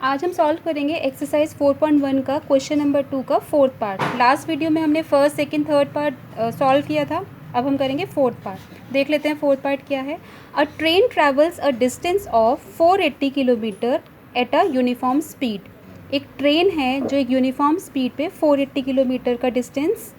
आज हम सॉल्व करेंगे एक्सरसाइज 4.1 का क्वेश्चन नंबर 2 का फोर्थ पार्ट। लास्ट वीडियो में हमने first second third part solve किया था। अब हम करेंगे फोर्थ पार्ट। देख लेते हैं फोर्थ पार्ट क्या है। अ train travels a distance of 480 kilometre at a uniform speed. एक ट्रेन है जो एक यूनिफॉर्म स्पीड पे 480 किलोमीटर का डिस्टेंस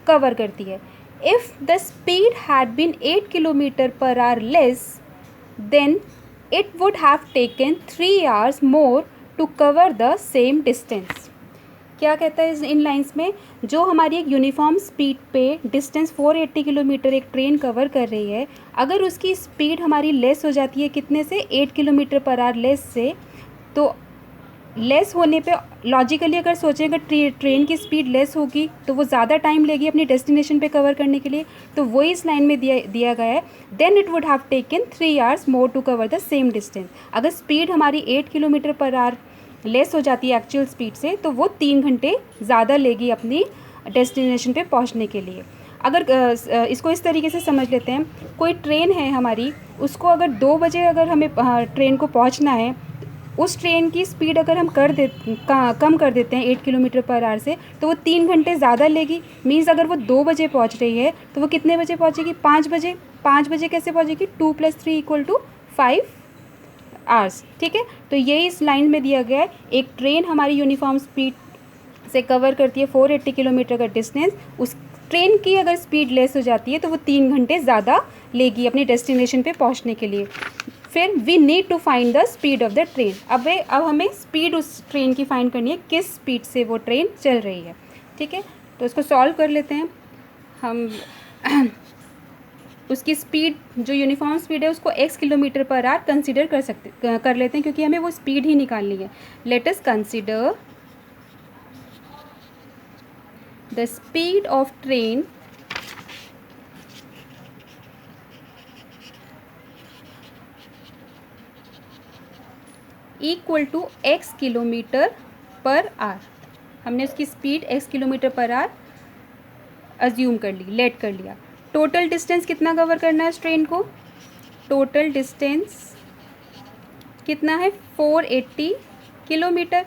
कवर करती है। If the speed had been 8 kilometre per hour less than it would have taken 3 hours more to cover the same distance। क्या कहता है इन लाइंस में, जो हमारी एक यूनिफॉर्म स्पीड पे डिस्टेंस 480 किलोमीटर एक ट्रेन कवर कर रही है, अगर उसकी स्पीड हमारी लेस हो जाती है कितने से, 8 किलोमीटर पर आवर लेस से, तो लेस होने पे लॉजिकली अगर सोचें अगर ट्रेन की स्पीड लेस होगी तो वो ज़्यादा टाइम लेगी अपनी डेस्टिनेशन पे कवर करने के लिए। तो वही इस लाइन में दिया गया है, then it would have taken 3 hours more to cover the same distance. अगर स्पीड हमारी 8 किलोमीटर पर आवर लेस हो जाती है एक्चुअल स्पीड से, तो वो 3 घंटे ज़्यादा लेगी अपनी डेस्टिनेशन पे पहुंचने के लिए। अगर इसको इस तरीके से समझ लेते हैं, कोई ट्रेन है हमारी, उसको अगर 2 बजे अगर हमें ट्रेन को पहुंचना है, उस ट्रेन की स्पीड अगर हम कम कर देते हैं 8 किलोमीटर पर आवर से, तो वो 3 घंटे ज़्यादा लेगी। मीन्स अगर वो 2 बजे पहुंच रही है तो वो कितने बजे पहुंचेगी, 5 बजे। 5 बजे कैसे पहुंचेगी, 2 + 3 = 5 आवर्स। ठीक है, तो यही इस लाइन में दिया गया है। एक ट्रेन हमारी यूनिफॉर्म स्पीड से कवर करती है 480 किलोमीटर का डिस्टेंस। उस ट्रेन की अगर स्पीड लेस हो जाती है तो वो 3 घंटे ज़्यादा लेगी अपनी डेस्टिनेशन पे पहुंचने के लिए। फिर we need to find the speed of the train. अब हमें स्पीड उस ट्रेन की फाइंड करनी है, किस स्पीड से वो ट्रेन चल रही है। ठीक है, तो इसको सॉल्व कर लेते हैं हम। उसकी स्पीड जो यूनिफॉर्म स्पीड है उसको x kilometre per our consider कर लेते हैं, क्योंकि हमें वो स्पीड ही निकालनी है। Let us consider the speed of train equal to x kilometre per hour. हमने उसकी speed x kilometre per hour assume कर ली, लेट कर लिया। टोटल डिस्टेंस कितना कवर करना है इस ट्रेन को, टोटल डिस्टेंस कितना है, 480 किलोमीटर।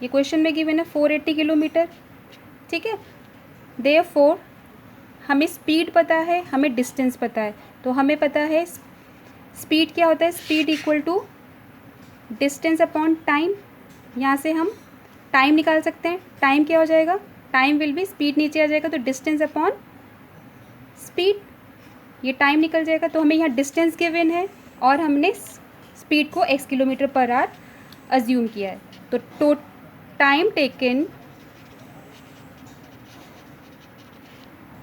ये क्वेश्चन में गिवन है 480 किलोमीटर। ठीक है, देयरफॉर हमें स्पीड पता है, हमें डिस्टेंस पता है, तो हमें पता है स्पीड क्या होता है, speed equal to distance upon time. यहाँ से हम टाइम निकाल सकते हैं। टाइम क्या हो जाएगा, टाइम विल बी, स्पीड नीचे आ जाएगा तो डिस्टेंस अपॉन स्पीड, ये टाइम निकल जाएगा। तो हमें यहाँ डिस्टेंस गिवन है और हमने स्पीड को x kilometre per hour assume किया है। तो time taken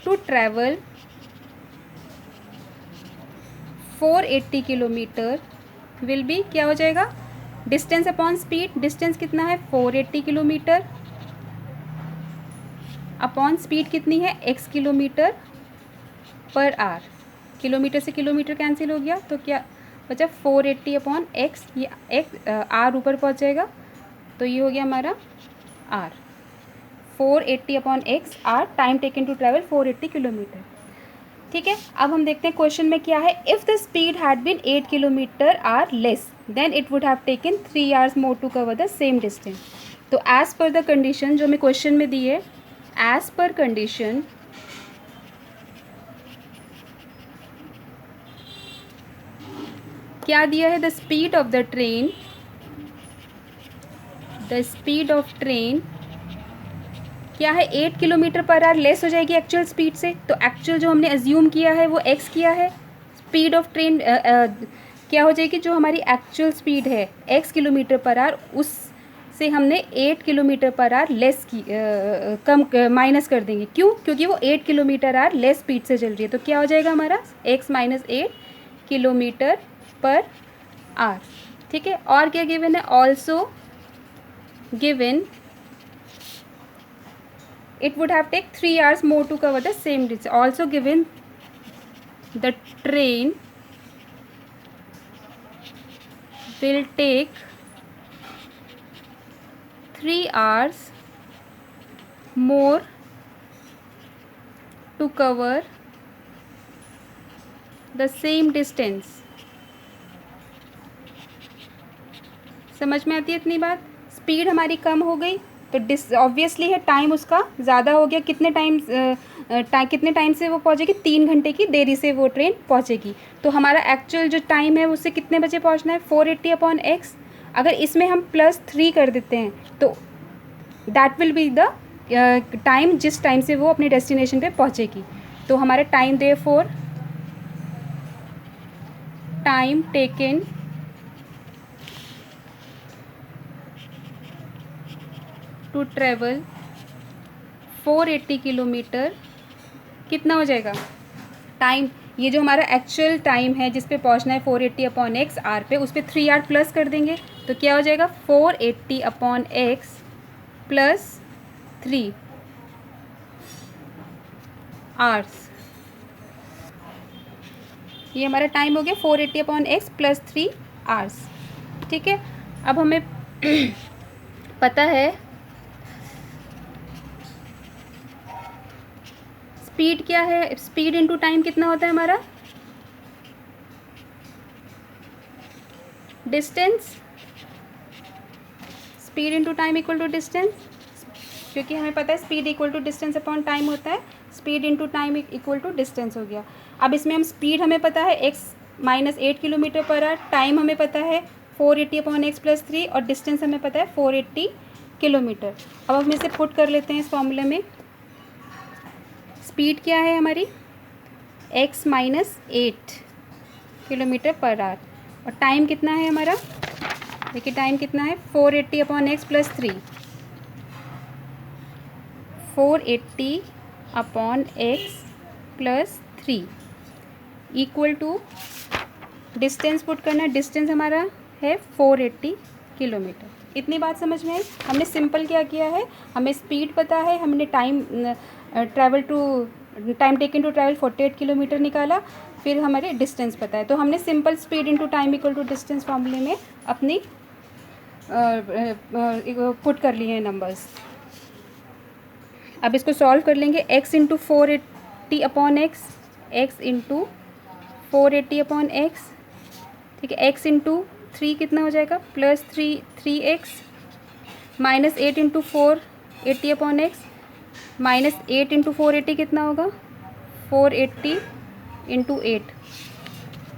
to travel 480 kilometre will be, क्या हो जाएगा, डिस्टेंस अपॉन स्पीड। डिस्टेंस कितना है, 480 किलोमीटर, अपॉन स्पीड कितनी है, x kilometre per our. Kilometre से किलोमीटर कैंसिल हो गया तो क्या बचा, 480 अपॉन x। ये x आर ऊपर पहुंच जाएगा तो ये हो गया हमारा r। 480 upon x R, time taken to travel 480 kilometre. ठीक है, अब हम देखते हैं क्वेश्चन में क्या है। If the speed had been 8 kilometre hour less than it would have taken 3 hours more to cover the same distance. तो एज पर द कंडीशन जो हमें क्वेश्चन में दी है, एज पर कंडीशन क्या दिया है, the speed of the train, the speed of train क्या है, 8 किलोमीटर पर आवर लेस हो जाएगी एक्चुअल स्पीड से। तो एक्चुअल जो हमने अज्यूम किया है वो x किया है। स्पीड ऑफ ट्रेन क्या हो जाएगी, जो हमारी एक्चुअल स्पीड है x किलोमीटर पर आवर, उस से हमने 8 किलोमीटर पर आवर लेस की कम माइनस कर देंगे। क्यों, क्योंकि वो 8 किलोमीटर आवर लेस स्पीड से चल रही है। तो क्या हो जाएगा हमारा, x - 8 किलोमीटर पर आवर। ठीक है, और क्या गिवन है, also given it would have take 3 hours more to cover the same distance. Also given the train will take 3 hours more to cover the same distance. समझ में आती है इतनी बात? स्पीड हमारी कम हो गई तो ऑब्वियसली है टाइम उसका ज़्यादा हो गया। कितने टाइम से वो पहुँचेगी? 3 घंटे की देरी से वो ट्रेन पहुँचेगी। तो हमारा एक्चुअल जो टाइम है उससे कितने बजे पहुँचना है? 480/x। अगर इसमें हम +3 कर देते हैं तो that will be the time जिस टाइम से वो अपने डेस्टिनेशन पे पहुँचेगी। तो हमारा time therefore time taken to travel 480 kilometre कितना हो जाएगा? टाइम, ये जो हमारा एक्चुअल टाइम है जिस पे पहुंचना है 480/x आर पे, उस पर 3 आर प्लस कर देंगे तो क्या हो जाएगा? 480/x plus 3 hours. ये हमारा टाइम हो गया 480/x प्लस 3 आवर्स। ठीक है, अब हमें पता है स्पीड क्या है। स्पीड इनटू टाइम कितना होता है हमारा? Distance. Speed into time equal to distance, क्योंकि हमें पता है speed equal to distance upon time होता है। Speed into time equal to distance हो गया। अब इसमें हम स्पीड हमें पता है x - 8 kilometre per our, time हमें पता है 480/x प्लस 3 और डिस्टेंस हमें पता है 480 किलोमीटर। अब हम इसे पुट कर लेते हैं इस फॉर्मूले में। स्पीड क्या है हमारी? x - 8 किलोमीटर पर आवर और टाइम कितना है हमारा? देखिए टाइम कितना है? 480/x plus 3, 480/x plus 3 equal to distance put करना। डिस्टेंस हमारा है 480 किलोमीटर। इतनी बात समझ में आई? हमने सिंपल क्या किया है, हमें स्पीड पता है, हमने time taken to travel 48 kilometre निकाला, फिर हमारे डिस्टेंस पता है। तो हमने simple speed into time equal to distance फॉर्मूले में अपनी पुट कर लिए हैं नंबर्स। अब इसको सॉल्व कर लेंगे। x into 480/x, x into 480/x, ठीक है। x इंटू 3 कितना हो जाएगा? Plus 3x minus 8 into 480/x minus 8 into 480 कितना होगा? 480 इंटू 8।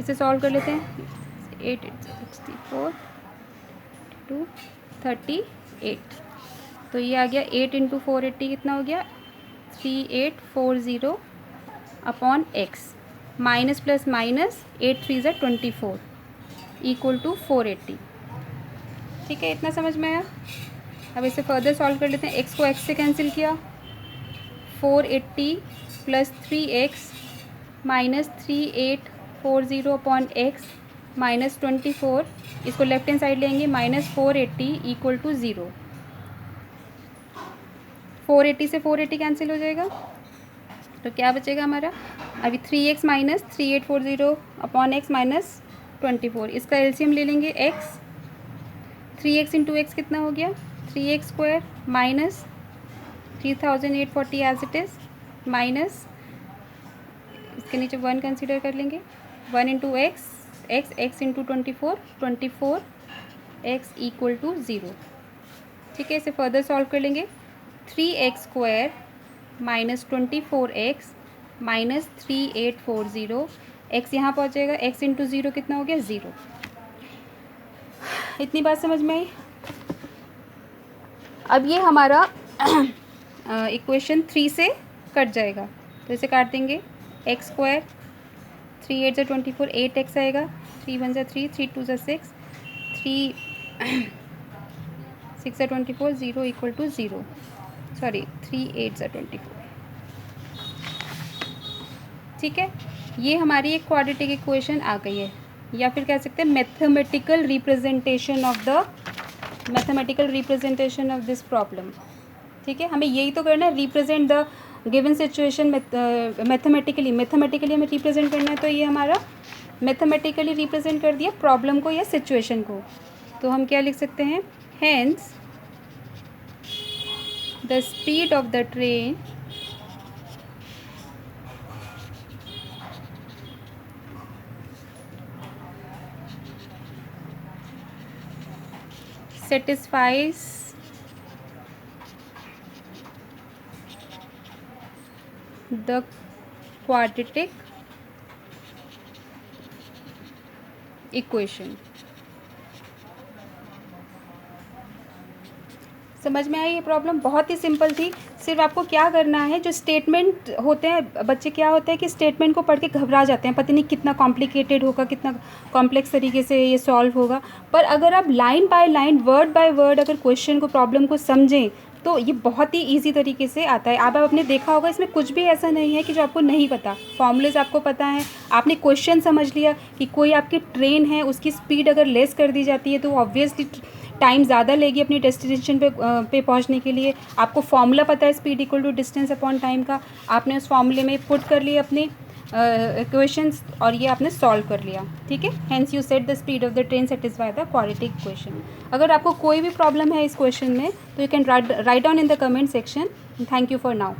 इसे सॉल्व कर लेते हैं। 8 64 टू 38। तो ये आ गया 8 इंटू 480 कितना हो गया? 3840/x माइनस प्लस माइनस 8 3 ज़ा 24 इक्वल टू 480। ठीक है, इतना समझ में आया? अब इसे फर्दर सॉल्व कर लेते हैं। x को x से कैंसिल किया, 480 plus 3x minus 3840/x minus 24, इसको लेफ्ट हैंड साइड लेंगे, माइनस 480 इक्वल टू 0। 480 से 480 कैंसिल हो जाएगा तो क्या बचेगा हमारा? अभी 3x माइनस 3840/x माइनस 24, इसका एलसीएम ले लेंगे x। 3x इंटू एक्स कितना हो गया? 3x² minus 3840 as it is minus, इसके नीचे 1 कंसिडर कर लेंगे। 1 into X, x into 24 x equal to 0। ठीक है, इसे फर्दर सॉल्व कर लेंगे। 3x² minus 24x minus 3840, x यहाँ पहुँचेगा, x इंटू 0 कितना हो गया? 0। इतनी बात समझ में आई? अब ये हमारा इक्वेशन 3 से कट जाएगा, तो इसे काट देंगे। x², 3 8 ज़ा 24, 8x आएगा, 3 1 ज़ा 3, 3 2 ज़ा 6, 3 6 ज़ा 24, 0 इक्वल टू 0, सॉरी 3 8 ज़ा 24। ठीक है, ये हमारी एक क्वाड्रेटिक इक्वेशन आ गई है, या फिर कह सकते हैं mathematical representation of this problem. ठीक है, हमें यही तो करना है, represent the given situation mathematically हमें रिप्रेजेंट करना है। तो ये हमारा मैथमेटिकली रिप्रेजेंट कर दिया प्रॉब्लम को या सिचुएशन को। तो हम क्या लिख सकते हैं? Hence the speed of the train satisfies the quadratic equation। समझ में आई ये प्रॉब्लम? बहुत ही सिंपल थी। सिर्फ आपको क्या करना है, जो स्टेटमेंट होते हैं बच्चे, क्या होता है कि स्टेटमेंट को पढ़ के घबरा जाते हैं, पता नहीं कितना कॉम्प्लिकेटेड होगा, कितना कॉम्प्लेक्स तरीके से ये सॉल्व होगा। पर अगर आप line by line, word by word अगर क्वेश्चन को, प्रॉब्लम को समझें तो ये बहुत ही ईजी तरीके से आता है। आप आपने देखा होगा इसमें कुछ भी ऐसा नहीं है कि जो आपको नहीं पता। फॉर्मूलेज आपको पता है, आपने क्वेश्चन समझ लिया कि कोई आपकी ट्रेन है, उसकी स्पीड अगर लेस कर दी जाती है तो ऑब्वियसली टाइम ज़्यादा लेगी अपनी डेस्टिनेशन पे पहुंचने के लिए। आपको फॉर्मूला पता है speed equal to distance upon time का, आपने उस फॉर्मूले में पुट कर लिए अपने इक्वेशंस और ये आपने सॉल्व कर लिया। ठीक है, hence you set the speed of the train satisfy the quadratic equation. अगर आपको कोई भी प्रॉब्लम है इस क्वेश्चन में तो you can write down in the comment section. Thank you for now.